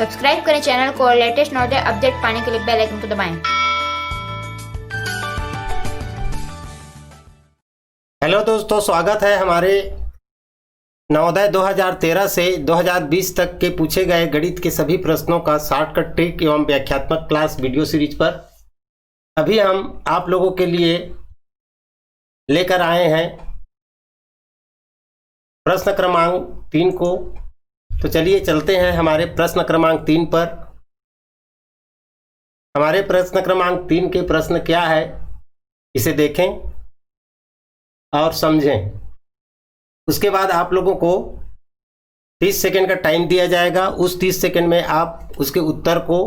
Subscribe करें channel को और लेटेस्ट नोटिस अपडेट पाने के लिए बेल आइकन को दबाएं। हेलो दोस्तों, स्वागत है हमारे नवोदय 2013 से 2020 तक के पूछे गए गणित के सभी प्रश्नों का शॉर्टकट ट्रिक एवं व्याख्यात्मक क्लास वीडियो सीरीज पर अभी हम आप लोगों के लिए लेकर आए हैं प्रश्न क्रमांक 3 को। तो चलिए चलते हैं हमारे प्रश्न क्रमांक 3 पर। हमारे प्रश्न क्रमांक 3 के प्रश्न क्या है, इसे देखें और समझें। उसके बाद आप लोगों को 30 सेकंड का टाइम दिया जाएगा। उस 30 सेकंड में आप उसके उत्तर को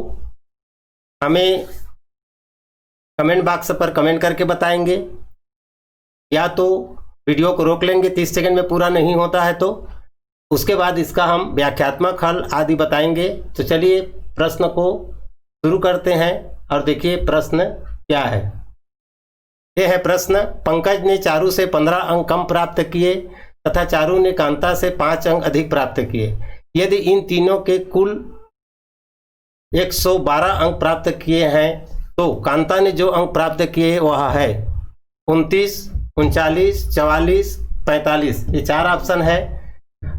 हमें कमेंट बॉक्स पर कमेंट करके बताएंगे, या तो वीडियो को रोक लेंगे 30 सेकंड में पूरा नहीं होता है तो उसके बाद इसका हम व्याख्यात्मक हल आदि बताएंगे। तो चलिए प्रश्न को शुरू करते हैं और देखिए प्रश्न क्या है। यह है प्रश्न, पंकज ने चारू से 15 अंक कम प्राप्त किए तथा चारू ने कांता से 5 अंक अधिक प्राप्त किए। यदि इन तीनों के कुल 112 अंक प्राप्त किए हैं तो कांता ने जो अंक प्राप्त किए वह है 29, 39, 44, 45। ये 4 ऑप्शन है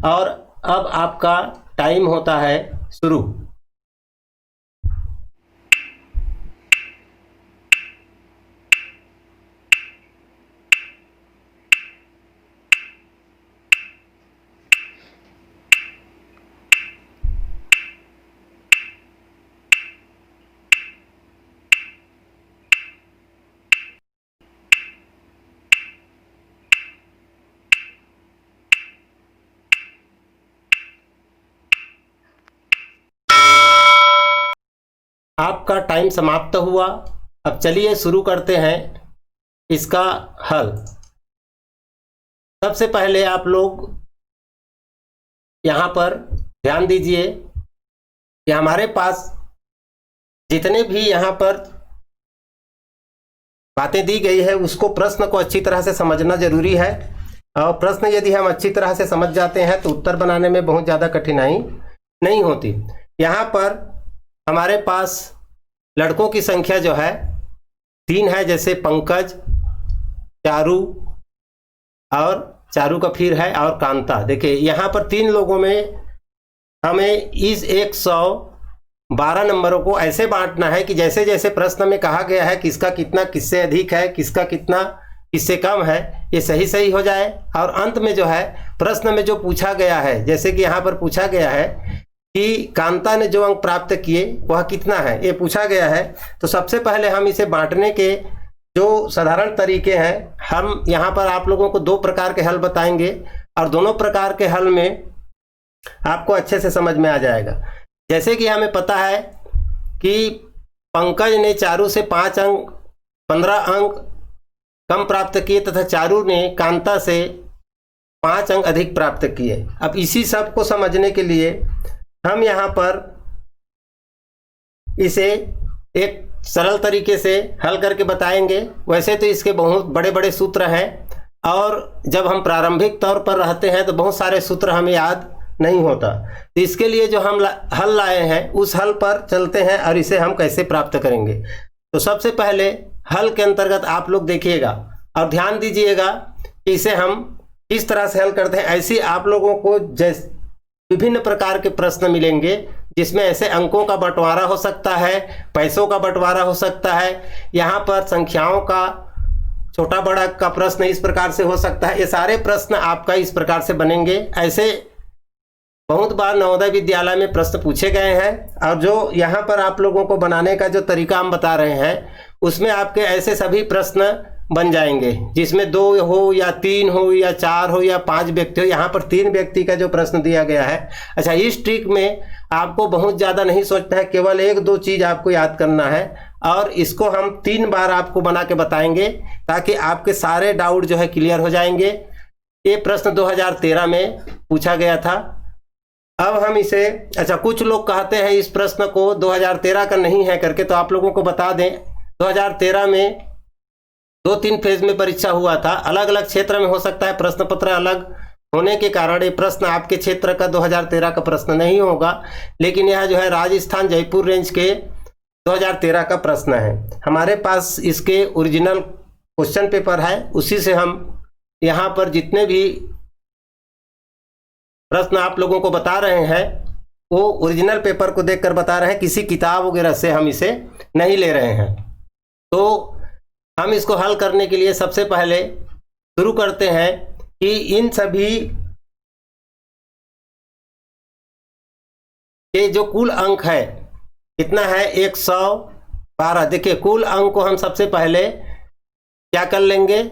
और अब आपका टाइम होता है शुरू। आपका टाइम समाप्त हुआ। अब चलिए शुरू करते हैं इसका हल। सबसे पहले आप लोग यहाँ पर ध्यान दीजिए कि हमारे पास जितने भी यहाँ पर बातें दी गई है उसको प्रश्न को अच्छी तरह से समझना जरूरी है। और प्रश्न यदि हम अच्छी तरह से समझ जाते हैं तो उत्तर बनाने में बहुत ज़्यादा कठिनाई नहीं होती। यहाँ पर हमारे पास लड़कों की संख्या जो है 3 है, जैसे पंकज, चारू और चारू का फिर है और कांता। देखिए यहाँ पर 3 लोगों में हमें इस 112 नंबरों को ऐसे बांटना है कि जैसे जैसे प्रश्न में कहा गया है किसका कितना किससे अधिक है, किसका कितना किससे कम है, ये सही सही हो जाए। और अंत में जो है प्रश्न में जो पूछा गया है, जैसे कि यहाँ पर पूछा गया है कि कांता ने जो अंक प्राप्त किए वह कितना है, ये पूछा गया है। तो सबसे पहले हम इसे बांटने के जो साधारण तरीके हैं, हम यहाँ पर आप लोगों को 2 प्रकार के हल बताएंगे और दोनों प्रकार के हल में आपको अच्छे से समझ में आ जाएगा। जैसे कि हमें पता है कि पंकज ने चारू से 15 अंक कम प्राप्त किए तथा चारू ने कांता से 5 अंक अधिक प्राप्त किए। अब इसी सब को समझने के लिए हम यहाँ पर इसे एक सरल तरीके से हल करके बताएंगे। वैसे तो इसके बहुत बड़े बड़े सूत्र हैं और जब हम प्रारंभिक तौर पर रहते हैं तो बहुत सारे सूत्र हमें याद नहीं होता। तो इसके लिए जो हम हल लाए हैं उस हल पर चलते हैं और इसे हम कैसे प्राप्त करेंगे। तो सबसे पहले हल के अंतर्गत आप लोग देखिएगा और ध्यान दीजिएगा कि इसे हम किस तरह से हल करते हैं। ऐसे आप लोगों को जैसे विभिन्न प्रकार के प्रश्न मिलेंगे जिसमें ऐसे अंकों का बंटवारा हो सकता है, पैसों का बंटवारा हो सकता है, यहाँ पर संख्याओं का छोटा बड़ा का प्रश्न इस प्रकार से हो सकता है। ये सारे प्रश्न आपका इस प्रकार से बनेंगे। ऐसे बहुत बार नवोदय विद्यालय में प्रश्न पूछे गए हैं और जो यहाँ पर आप लोगों को बनाने का जो तरीका हम बता रहे हैं उसमें आपके ऐसे सभी प्रश्न बन जाएंगे जिसमें 2 हो या 3 हो या 4 हो या 5 व्यक्ति हो। यहाँ पर 3 व्यक्ति का जो प्रश्न दिया गया है। अच्छा, इस ट्रिक में आपको बहुत ज़्यादा नहीं सोचना है, केवल 1-2 चीज़ आपको याद करना है और इसको हम 3 बार आपको बना के बताएंगे ताकि आपके सारे डाउट जो है क्लियर हो जाएंगे। ये प्रश्न 2013 में पूछा गया था। अब हम इसे, अच्छा कुछ लोग कहते हैं इस प्रश्न को 2013 का नहीं है करके, तो आप लोगों को बता दें 2013 में 2-3 फेज में परीक्षा हुआ था। अलग अलग क्षेत्र में हो सकता है प्रश्न पत्र अलग होने के कारण ये प्रश्न आपके क्षेत्र का 2013 का प्रश्न नहीं होगा, लेकिन यह जो है राजस्थान जयपुर रेंज के 2013 का प्रश्न है। हमारे पास इसके ओरिजिनल क्वेश्चन पेपर है, उसी से हम यहाँ पर जितने भी प्रश्न आप लोगों को बता रहे हैं वो ओरिजिनल पेपर को देखकर बता रहे हैं, किसी किताब वगैरह से हम इसे नहीं ले रहे हैं। तो हम इसको हल करने के लिए सबसे पहले शुरू करते हैं कि इन सभी के जो कुल अंक है कितना है, 112। देखिए कुल अंक को हम सबसे पहले क्या कर लेंगे,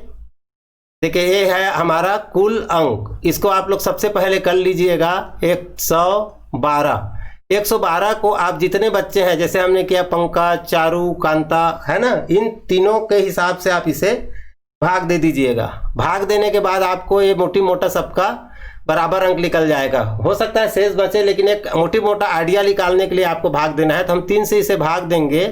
देखिए ये है हमारा कुल अंक, इसको आप लोग सबसे पहले कर लीजिएगा 112। 112 को आप जितने बच्चे हैं, जैसे हमने किया पंकज, चारू, कांता, है ना, इन तीनों के हिसाब से आप इसे भाग दे दीजिएगा। भाग देने के बाद आपको ये मोटी मोटा सबका बराबर अंक निकल जाएगा। हो सकता है शेष बचे, लेकिन एक मोटी मोटा आइडिया निकालने के लिए आपको भाग देना है। तो हम 3 से इसे भाग देंगे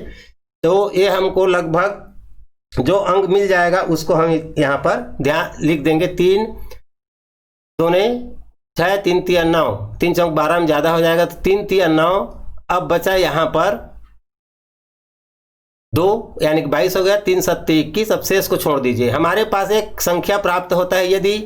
तो ये हमको लगभग जो अंक मिल जाएगा उसको हम यहाँ पर ध्यान लिख देंगे। 3 दूने 6, 3 तिया 9, 3 चौक 12 में ज़्यादा हो जाएगा तो 3 तिया 9। अब बचा यहाँ पर 2 यानी कि 22 हो गया, 3 सत्ते 21। अब शेष को छोड़ दीजिए। हमारे पास एक संख्या प्राप्त होता है, यदि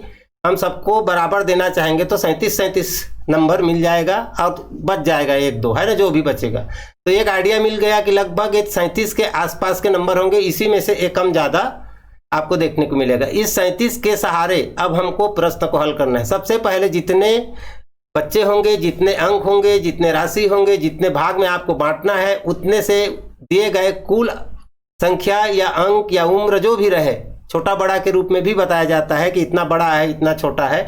हम सबको बराबर देना चाहेंगे तो 37 नंबर मिल जाएगा और बच जाएगा 1 2, है ना, जो भी बचेगा। तो एक आइडिया मिल गया कि लगभग 37 के आसपास के नंबर होंगे, इसी में से एक कम ज़्यादा आपको देखने को मिलेगा। इस 37 के सहारे अब हमको प्रश्न को हल करना है। सबसे पहले जितने बच्चे होंगे, जितने अंक होंगे, जितने राशि होंगे, जितने भाग में आपको बांटना है, उतने से दिए गए कुल संख्या या अंक या उम्र जो भी रहे, छोटा बड़ा के रूप में भी बताया जाता है कि इतना बड़ा है इतना छोटा है,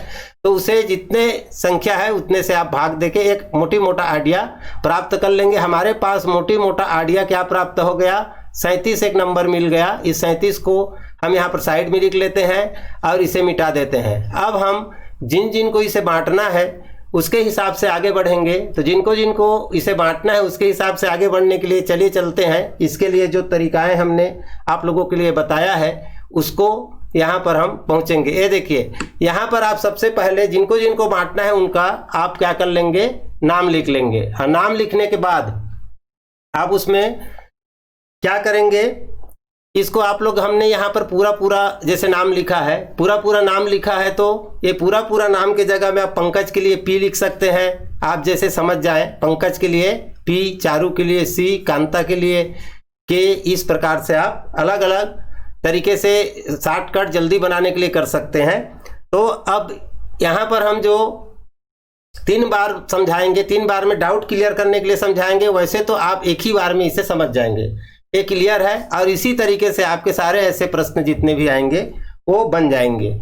तो उसे जितने संख्या है उतने से आप भाग देके एक मोटी मोटा आइडिया प्राप्त कर लेंगे। हमारे पास मोटी मोटा आइडिया क्या प्राप्त हो गया, 37 एक नंबर मिल गया। इस 37 को हम यहाँ पर साइड में लिख लेते हैं और इसे मिटा देते हैं। अब हम जिन जिन को इसे बांटना है उसके हिसाब से आगे बढ़ेंगे। तो जिनको जिनको इसे बांटना है उसके हिसाब से आगे बढ़ने के लिए चलिए चलते हैं। इसके लिए जो तरीकाएं हमने आप लोगों के लिए बताया है उसको यहाँ पर हम पहुँचेंगे। ये देखिए यहाँ पर आप सबसे पहले जिनको जिनको बांटना है उनका आप क्या कर लेंगे, नाम लिख लेंगे। और नाम लिखने के बाद आप उसमें क्या करेंगे, इसको आप लोग, हमने यहाँ पर पूरा पूरा जैसे नाम लिखा है, पूरा पूरा नाम लिखा है, तो ये पूरा पूरा नाम के जगह में आप पंकज के लिए पी लिख सकते हैं, आप जैसे समझ जाएं। पंकज के लिए पी, चारू के लिए सी, कांता के लिए के, इस प्रकार से आप अलग अलग तरीके से शॉर्टकट जल्दी बनाने के लिए कर सकते हैं। तो अब यहाँ पर हम जो 3 बार समझाएंगे, 3 बार में डाउट क्लियर करने के लिए समझाएंगे, वैसे तो आप एक ही बार में इसे समझ जाएंगे, ये क्लियर है। और इसी तरीके से आपके सारे ऐसे प्रश्न जितने भी आएंगे वो बन जाएंगे।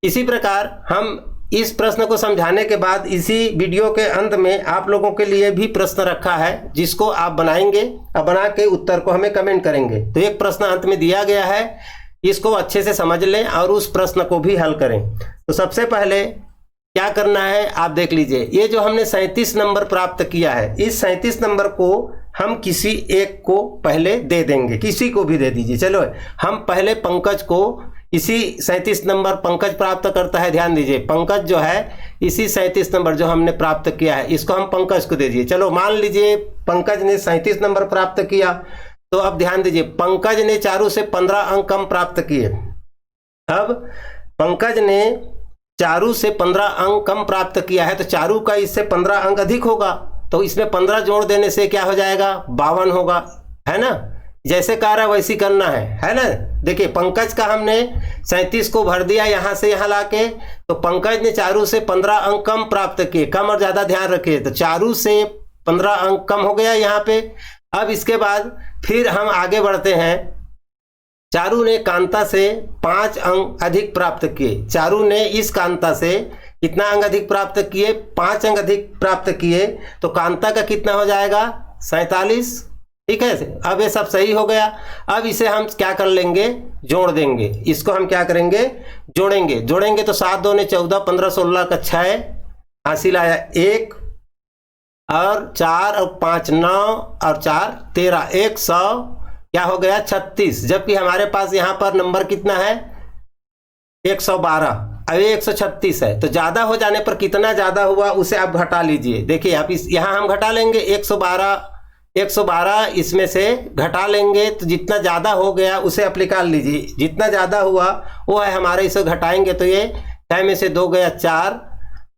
इसी प्रकार हम इस प्रश्न को समझाने के बाद इसी वीडियो के अंत में आप लोगों के लिए भी प्रश्न रखा है जिसको आप बनाएंगे और बना के उत्तर को हमें कमेंट करेंगे। तो एक प्रश्न अंत में दिया गया है, इसको अच्छे से समझ लें और उस प्रश्न को भी हल करें। तो सबसे पहले क्या करना है आप देख लीजिए। ये जो हमने 37 नंबर प्राप्त किया है, इस 37 नंबर को हम किसी एक को पहले दे देंगे, किसी को भी दे दीजिए। चलो हम पहले पंकज को, इसी 37 नंबर पंकज प्राप्त करता है, ध्यान दीजिए। पंकज जो है इसी 37 नंबर जो हमने प्राप्त किया है इसको हम पंकज को दे दीजिए। चलो मान लीजिए पंकज ने 37 नंबर प्राप्त किया, तो अब ध्यान दीजिए पंकज ने चारू से 15 अंक कम प्राप्त किए। अब पंकज ने चारू से 15 अंक कम प्राप्त किया है, तो चारू का इससे 15 अंक अधिक होगा, तो इसमें 15 जोड़ देने से क्या हो जाएगा, 52 होगा, है ना। जैसे कह रहा वैसी करना है ना। देखिए पंकज का हमने 37 को भर दिया यहाँ से यहाँ लाके, तो पंकज ने चारू से 15 अंक कम प्राप्त किए। कम और ज़्यादा ध्यान रखिए, तो चारू से 15 अंक कम हो गया यहाँ पे। अब इसके बाद फिर हम आगे बढ़ते हैं। चारू ने कांता से 5 अंक अधिक प्राप्त किए। चारू ने इस कांता से कितना अंक अधिक प्राप्त किए, 5 अंक अधिक प्राप्त किए, तो कांता का कितना हो जाएगा, 47। ठीक है, अब ये सब सही हो गया। अब इसे हम क्या कर लेंगे, जोड़ देंगे। इसको हम क्या करेंगे, जोड़ेंगे तो 7 दूने 14, 15 16 का 6, हासिल आया 1, और 4 और 5 9 और 4 13, 100 क्या हो गया 36। जबकि हमारे पास यहाँ पर नंबर कितना है 112। अब ये 136 है, तो ज़्यादा हो जाने पर कितना ज़्यादा हुआ उसे आप घटा लीजिए। देखिए आप यहाँ हम घटा लेंगे 112 इसमें से घटा लेंगे, तो जितना ज़्यादा हो गया उसे आप निकाल लीजिए। जितना ज़्यादा हुआ वो है हमारा, इसे घटाएंगे तो ये 6 में से 2 गया 4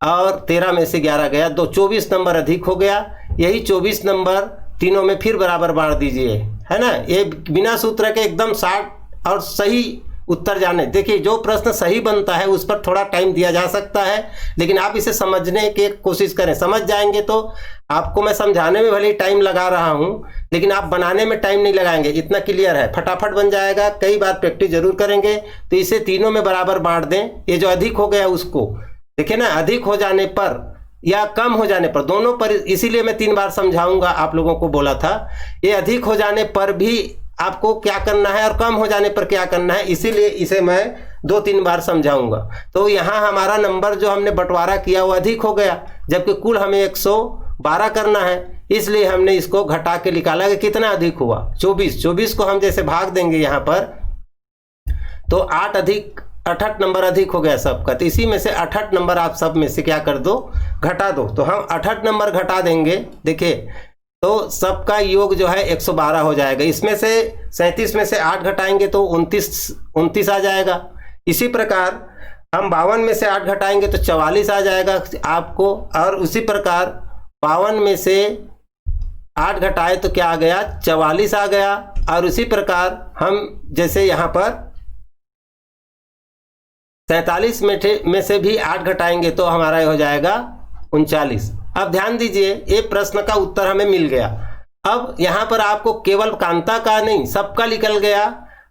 और 13 में से 11 गया 2, 24 नंबर अधिक हो गया। यही 24 नंबर तीनों में फिर बराबर बांट दीजिए, है ना। ये बिना सूत्र के एकदम 60 और सही उत्तर जाने। देखिए जो प्रश्न सही बनता है उस पर थोड़ा टाइम दिया जा सकता है, लेकिन आप इसे समझने की कोशिश करें। समझ जाएंगे तो आपको मैं समझाने में भले ही टाइम लगा रहा हूं, लेकिन आप बनाने में टाइम नहीं लगाएंगे, इतना क्लियर है, फटाफट बन जाएगा। कई बार प्रैक्टिस जरूर करेंगे। तो इसे तीनों में बराबर बांट दें। ये जो अधिक हो गया उसको देखिए ना, अधिक हो जाने पर या कम हो जाने पर, दोनों पर, इसीलिए मैं 3 बार समझाऊंगा, आप लोगों को बोला था। ये अधिक हो जाने पर भी आपको क्या करना है और कम हो जाने पर क्या करना है, इसीलिए इसे मैं 2-3 बार समझाऊंगा। तो यहाँ हमारा नंबर जो हमने बंटवारा किया वो अधिक हो गया, जबकि कुल हमें 112 करना है, इसलिए हमने इसको घटा के निकाला कि कितना अधिक हुआ 24 को हम जैसे भाग देंगे यहाँ पर, तो 68 नंबर अधिक हो गया सबका। तो इसी में से 68 नंबर आप सब में से क्या कर दो, घटा दो। तो हम 68 नंबर घटा देंगे। देखिए तो सबका योग जो है 112 हो जाएगा। इसमें से 37 में से 8 घटाएंगे तो 29 आ जाएगा। इसी प्रकार हम 52 में से 8 घटाएंगे तो 44 आ जाएगा आपको। और उसी प्रकार 52 में से 8 घटाए तो क्या आ गया, 44 आ गया। और उसी प्रकार हम जैसे यहाँ पर 47 में से भी 8 घटाएंगे तो हमारा हो जाएगा 39। अब ध्यान दीजिए, ये प्रश्न का उत्तर हमें मिल गया। अब यहाँ पर आपको केवल कांता का नहीं, सबका निकल गया,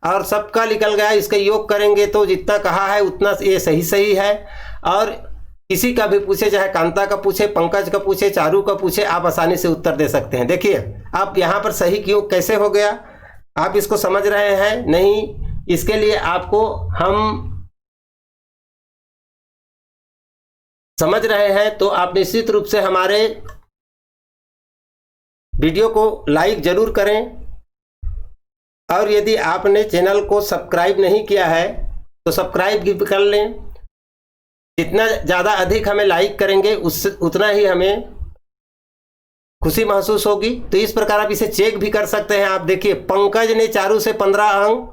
और सबका निकल गया। इसका योग करेंगे तो जितना कहा है उतना ये सही है। और किसी का भी पूछे, चाहे कांता का पूछे, पंकज का पूछे, चारू का पूछे, आप आसानी से उत्तर दे सकते हैं। देखिए आप यहाँ पर सही क्यों कैसे हो गया, आप इसको समझ रहे हैं नहीं, इसके लिए आपको हम समझ रहे हैं तो आप निश्चित रूप से हमारे वीडियो को लाइक जरूर करें। और यदि आपने चैनल को सब्सक्राइब नहीं किया है तो सब्सक्राइब भी कर लें। जितना ज़्यादा अधिक हमें लाइक करेंगे उससे उतना ही हमें खुशी महसूस होगी। तो इस प्रकार आप इसे चेक भी कर सकते हैं। आप देखिए पंकज ने चारू से 15 अंक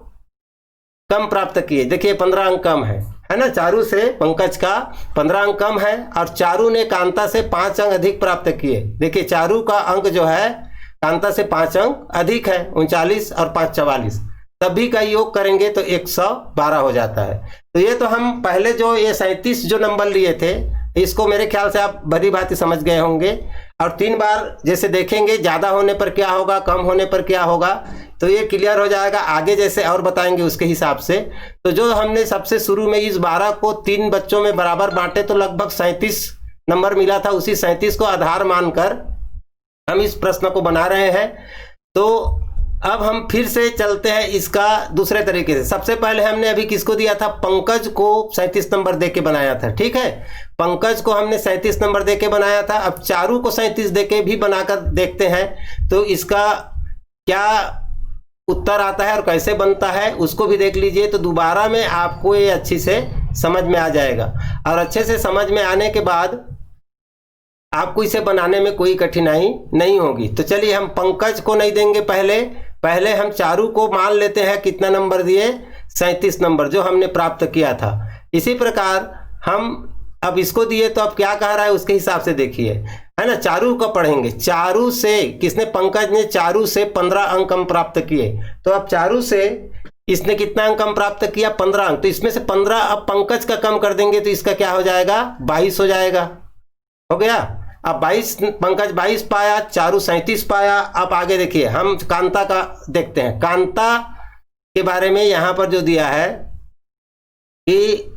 कम प्राप्त किए। देखिए 15 अंक कम है ना, चारू से पंकज का 15 अंक कम है। और चारू ने कांता से 5 अंक अधिक प्राप्त किए। देखिए चारू का अंक जो है कांता से 5 अंक अधिक है, 39 और 5 44। सभी का योग करेंगे तो 112 हो जाता है। तो ये तो हम पहले जो ये 37 जो नंबर लिए थे, इसको मेरे ख्याल से आप भली भांति समझ गए होंगे। और 3 बार जैसे देखेंगे, ज़्यादा होने पर क्या होगा, कम होने पर क्या होगा, तो ये क्लियर हो जाएगा। आगे जैसे और बताएंगे उसके हिसाब से। तो जो हमने सबसे शुरू में इस 12 को 3 बच्चों में बराबर बांटे तो लगभग 37 नंबर मिला था। उसी 37 को आधार मानकर हम इस प्रश्न को बना रहे हैं। तो अब हम फिर से चलते हैं इसका दूसरे तरीके से। सबसे पहले हमने अभी किसको दिया था, पंकज को 37 नंबर दे के बनाया था, ठीक है। पंकज को हमने 37 नंबर दे के बनाया था। अब चारू को 37 दे के भी बनाकर देखते हैं तो इसका क्या उत्तर आता है और कैसे बनता है उसको भी देख लीजिए। तो दोबारा में आपको ये अच्छी से समझ में आ जाएगा। और अच्छे से समझ में आने के बाद आपको इसे बनाने में कोई कठिनाई नहीं होगी। तो चलिए हम पंकज को नहीं देंगे, पहले हम चारू को मान लेते हैं। कितना नंबर दिए, 37 नंबर जो हमने प्राप्त किया था। इसी प्रकार हम अब इसको दिए तो अब क्या कह रहा है उसके हिसाब से देखिए, है ना। चारू का पढ़ेंगे। चारू से किसने, पंकज ने चारू से 15 अंक कम प्राप्त किए। तो अब चारू से इसने कितना अंक कम प्राप्त किया, 15 अंक। तो इसमें से 15 अब पंकज का कम कर देंगे तो इसका क्या हो जाएगा, 22 हो जाएगा। हो गया। अब 22 पंकज 22 पाया, चारू 37 पाया। अब आगे देखिए हम कांता का देखते हैं। कांता के बारे में यहाँ पर जो दिया है कि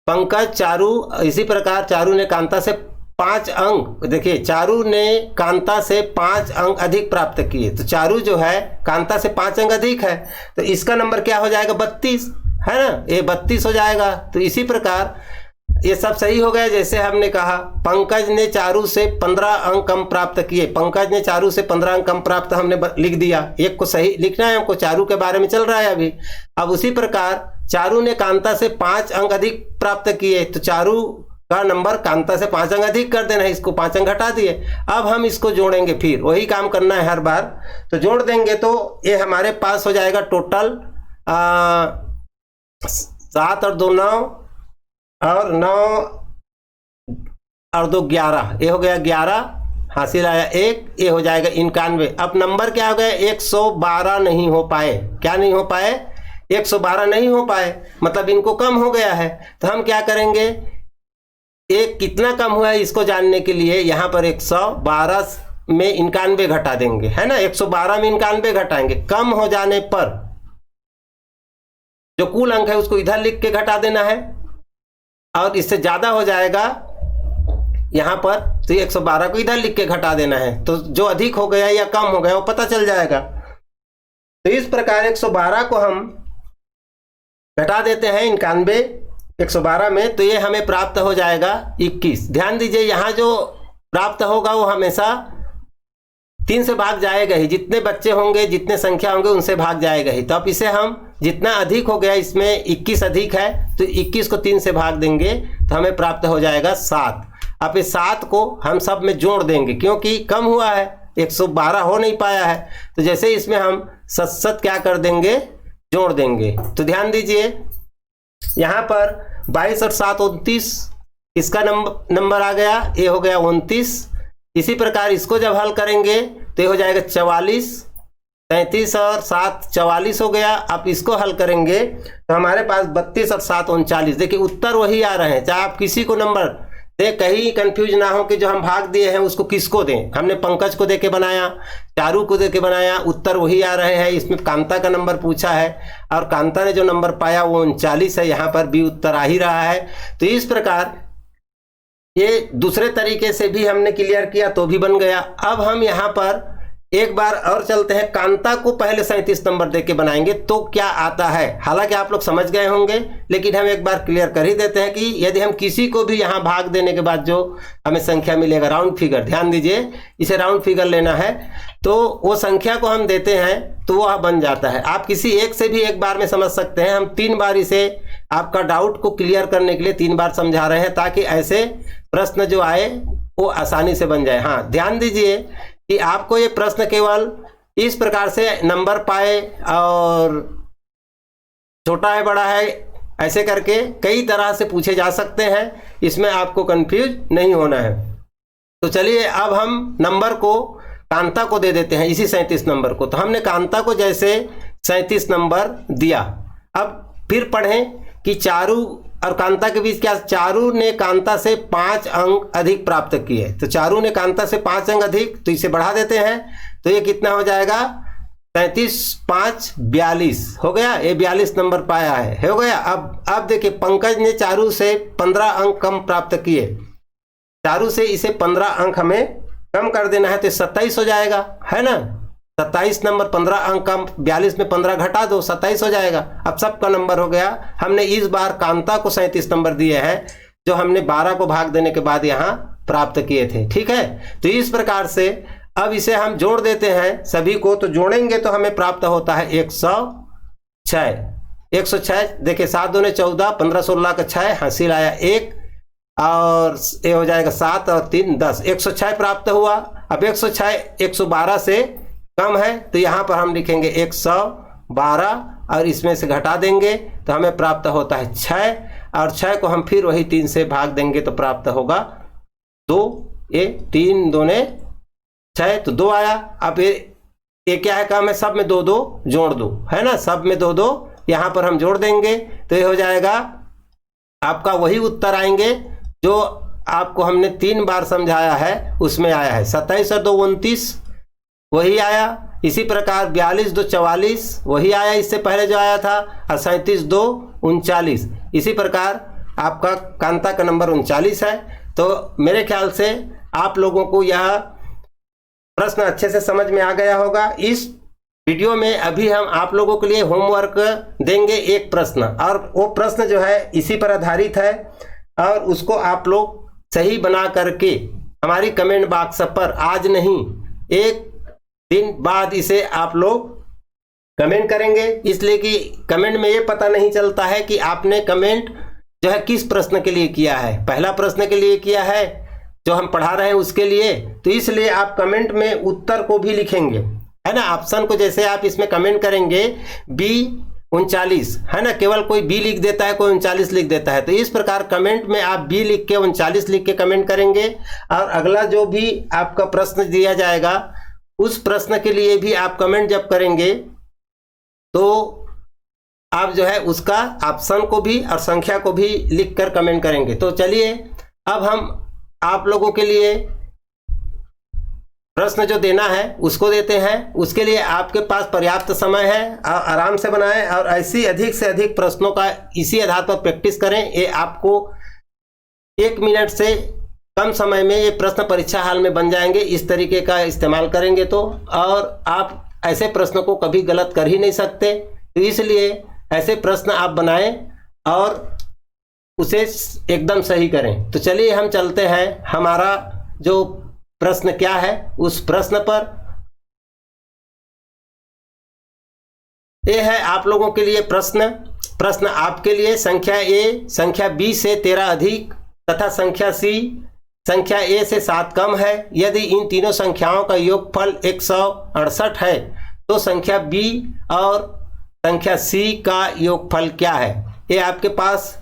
पंकज चारू, इसी प्रकार चारू ने कांता से 5 अंक, देखिए चारू ने कांता से 5 अंक अधिक प्राप्त किए। तो चारू जो है कांता से 5 अंक अधिक है, तो इसका नंबर क्या हो जाएगा, 32, है ना। ये 32 हो जाएगा। तो इसी प्रकार ये सब सही हो गया। जैसे हमने कहा पंकज ने चारू से 15 अंक कम प्राप्त किए। पंकज ने चारू से 15 अंक कम प्राप्त हमने लिख दिया। एक को सही लिखना है हमको, चारू के बारे में चल रहा है अभी। अब उसी प्रकार चारू ने कांता से 5 अंक अधिक प्राप्त किए, तो चारू का नंबर कांता से 5 अंक अधिक कर देना है, इसको 5 अंक घटा दिए। अब हम इसको जोड़ेंगे, फिर वही काम करना है हर बार। तो जोड़ देंगे तो ये हमारे पास हो जाएगा टोटल 7 और 2 9 और 9 और 2 11, ये हो गया 11, हासिल आया 1, ये हो जाएगा 91। अब नंबर क्या हो गया, 112 नहीं हो पाए। क्या नहीं हो पाए, 112 नहीं हो पाए, मतलब इनको कम हो गया है। तो हम क्या करेंगे, एक कितना कम हुआ है इसको जानने के लिए यहाँ पर 112 में 91 घटा देंगे, है ना। 112 में 91 घटाएंगे, कम हो जाने पर जो कुल अंक है उसको इधर लिख के घटा देना है, और इससे ज्यादा हो जाएगा यहाँ पर तो 112 को इधर लिख के घटा देना है। तो जो अधिक हो गया या कम हो गया वो पता चल जाएगा। तो इस प्रकार 112 को हम घटा देते हैं 91 112 में, तो ये हमें प्राप्त हो जाएगा 21। ध्यान दीजिए, यहाँ जो प्राप्त होगा वो हमेशा 3 से भाग जाएगा ही, जितने बच्चे होंगे जितने संख्या होंगे उनसे भाग जाएगा ही। तो अब इसे हम जितना अधिक हो गया, इसमें 21 अधिक है तो 21 को 3 से भाग देंगे तो हमें प्राप्त हो जाएगा 7। अब इस 7 को हम सब में जोड़ देंगे, क्योंकि कम हुआ है, 112 हो नहीं पाया है। तो जैसे इसमें हम सत क्या कर देंगे, जोड़ देंगे। तो ध्यान दीजिए, यहाँ पर 22 और 7 29, इसका नंबर आ गया, ये हो गया 29। इसी प्रकार इसको जब हल करेंगे तो ये हो जाएगा 44, 33 और 7 44 हो गया। अब इसको हल करेंगे तो हमारे पास 32 और 7 39। देखिए उत्तर वही आ रहे हैं, चाहे आप किसी को नंबर दें, कहीं कंफ्यूज ना हो कि जो हम भाग दिए हैं उसको किसको दें। हमने पंकज को दे के बनाया, चारू को दे के बनाया, उत्तर वही आ रहे हैं। इसमें कांता का नंबर पूछा है और कांता ने जो नंबर पाया वो 39 है, यहाँ पर भी उत्तर आ ही रहा है। तो इस प्रकार ये दूसरे तरीके से भी हमने क्लियर किया तो भी बन गया। अब हम यहाँ पर एक बार और चलते हैं, कांता को पहले 37 नंबर देके बनाएंगे तो क्या आता है। हालांकि आप लोग समझ गए होंगे, लेकिन हम एक बार क्लियर कर ही देते हैं कि यदि हम किसी को भी यहाँ भाग देने के बाद जो हमें संख्या मिलेगा, राउंड फिगर, ध्यान दीजिए इसे राउंड फिगर लेना है, तो वो संख्या को हम देते हैं तो वह बन जाता है। आप किसी एक से भी एक बार में समझ सकते हैं। हम 3 बार इसे आपका डाउट को क्लियर करने के लिए 3 बार समझा रहे हैं, ताकि ऐसे प्रश्न जो आए वो आसानी से बन जाए। हाँ, ध्यान दीजिए कि आपको ये प्रश्न केवल इस प्रकार से नंबर पाए और छोटा है बड़ा है ऐसे करके कई तरह से पूछे जा सकते हैं, इसमें आपको कंफ्यूज नहीं होना है। तो चलिए अब हम नंबर को कांता को दे देते हैं, इसी 37 नंबर को। तो हमने कांता को जैसे 37 नंबर दिया, अब फिर पढ़ें कि चारू और कांता के बीच क्या, चारू ने कांता से 5 अंक अधिक प्राप्त किए। तो चारू ने कांता से 5 अंक अधिक, तो इसे बढ़ा देते हैं, तो ये कितना हो जाएगा, 33 5 42 हो गया। ये 42 नंबर पाया है, हो गया। अब देखिए, पंकज ने चारू से 15 अंक कम प्राप्त किए, चारू से इसे 15 अंक हमें कम कर देना है, तो 27 हो जाएगा, है ना। 27 नंबर 15 अंक कम, 42 में 15 घटा दो, 27 हो जाएगा। अब सबका नंबर हो गया। हमने इस बार कांता को 37 नंबर दिए हैं, जो हमने 12 को भाग देने के बाद यहाँ प्राप्त किए थे, ठीक है। तो इस प्रकार से अब इसे हम जोड़ देते हैं सभी को, तो जोड़ेंगे तो हमें प्राप्त होता है 106। 106 देखिए, 7 दूने 14, 15 16 का 6, हासिल आया 1, और ये हो जाएगा 7 और 3 10, 106 प्राप्त हुआ। अब 106 112 से कम है, तो यहाँ पर हम लिखेंगे 112 और इसमें से घटा देंगे तो हमें प्राप्त होता है 6, और 6 को हम फिर वही 3 से भाग देंगे तो प्राप्त होगा 2। ये 3 दूने 6 तो 2 आया। अब ये क्या है, काम है, सब में 2 2 जोड़ दो, है ना, सब में 2 2 यहाँ पर हम जोड़ देंगे तो ये हो जाएगा आपका वही उत्तर आएंगे जो आपको हमने 3 बार समझाया है उसमें आया है। 27 और 2 29 वही आया। इसी प्रकार 42 2 44 वही आया इससे पहले जो आया था, और 37 2 39। इसी प्रकार आपका कांता का नंबर 39 है। तो मेरे ख्याल से आप लोगों को यह प्रश्न अच्छे से समझ में आ गया होगा। इस वीडियो में अभी हम आप लोगों के लिए होमवर्क देंगे, एक प्रश्न, और वो प्रश्न जो है इसी पर आधारित है, और उसको आप लोग सही बना करके हमारी कमेंट बॉक्स पर आज नहीं 1 दिन बाद इसे आप लोग कमेंट करेंगे, इसलिए कि कमेंट में ये पता नहीं चलता है कि आपने कमेंट जो है किस प्रश्न के लिए किया है, पहला प्रश्न के लिए किया है जो हम पढ़ा रहे हैं उसके लिए, तो इसलिए आप कमेंट में उत्तर को भी लिखेंगे, है ना। ऑप्शन को जैसे आप इसमें कमेंट करेंगे B39, है ना, केवल कोई B लिख देता है, कोई 39 लिख देता है, तो इस प्रकार कमेंट में आप B लिख के 39 लिख के कमेंट करेंगे। और अगला जो भी आपका प्रश्न दिया जाएगा उस प्रश्न के लिए भी आप कमेंट जब करेंगे तो आप जो है उसका ऑप्शन को भी और संख्या को भी लिखकर कमेंट करेंगे। तो चलिए अब हम आप लोगों के लिए प्रश्न जो देना है उसको देते हैं। उसके लिए आपके पास पर्याप्त समय है, आराम से बनाएं और ऐसी अधिक से अधिक प्रश्नों का इसी आधार पर प्रैक्टिस करें। ये आपको 1 मिनट से कम समय में ये प्रश्न परीक्षा हाल में बन जाएंगे, इस तरीके का इस्तेमाल करेंगे तो। और आप ऐसे प्रश्नों को कभी गलत कर ही नहीं सकते, तो इसलिए ऐसे प्रश्न आप बनाएं और उसे एकदम सही करें। तो चलिए हम चलते हैं हमारा जो प्रश्न क्या है उस प्रश्न पर। ये है आप लोगों के लिए प्रश्न आपके लिए संख्या A संख्या B से 13 अधिक तथा संख्या C संख्या A से 7 कम है। यदि इन तीनों संख्याओं का योगफल 168 है तो संख्या B और संख्या C का योगफल क्या है। ये आपके पास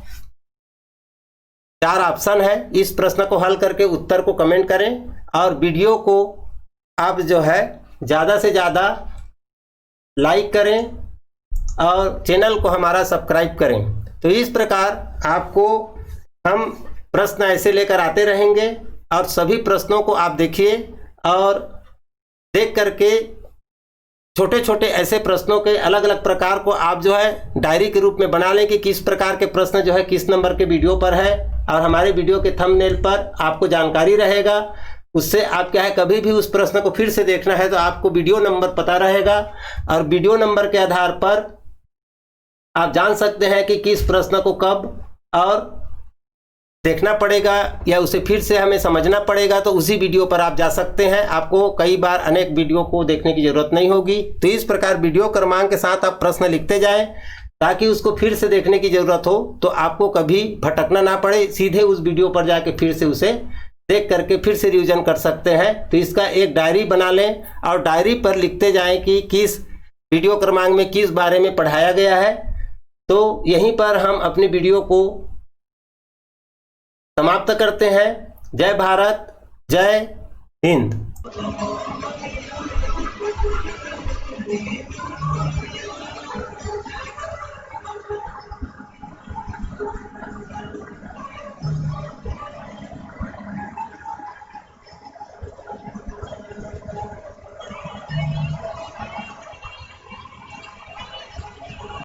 4 ऑप्शन है। इस प्रश्न को हल करके उत्तर को कमेंट करें और वीडियो को आप जो है ज़्यादा से ज़्यादा लाइक करें और चैनल को हमारा सब्सक्राइब करें। तो इस प्रकार आपको हम प्रश्न ऐसे लेकर आते रहेंगे और सभी प्रश्नों को आप देखिए और देख करके छोटे छोटे ऐसे प्रश्नों के अलग अलग प्रकार को आप जो है डायरी के रूप में बना लें कि किस प्रकार के प्रश्न जो है किस नंबर के वीडियो पर है। और हमारे वीडियो के थंबनेल पर आपको जानकारी रहेगा, उससे आप क्या है कभी भी उस प्रश्न को फिर से देखना है तो आपको वीडियो नंबर पता रहेगा और वीडियो नंबर के आधार पर आप जान सकते हैं कि किस प्रश्न को कब और देखना पड़ेगा या उसे फिर से हमें समझना पड़ेगा। तो उसी वीडियो पर आप जा सकते हैं, आपको कई बार अनेक वीडियो को देखने की जरूरत नहीं होगी। तो इस प्रकार वीडियो क्रमांक के साथ आप प्रश्न लिखते जाएं ताकि उसको फिर से देखने की जरूरत हो तो आपको कभी भटकना ना पड़े, सीधे उस वीडियो पर जाके फिर से उसे देख करके फिर से रिवीजन कर सकते हैं। तो इसका एक डायरी बना लें और डायरी पर लिखते जाएं कि किस वीडियो क्रमांक में किस बारे में पढ़ाया गया है। तो यहीं पर हम अपनी वीडियो को समाप्त करते हैं। जय भारत, जय हिंद।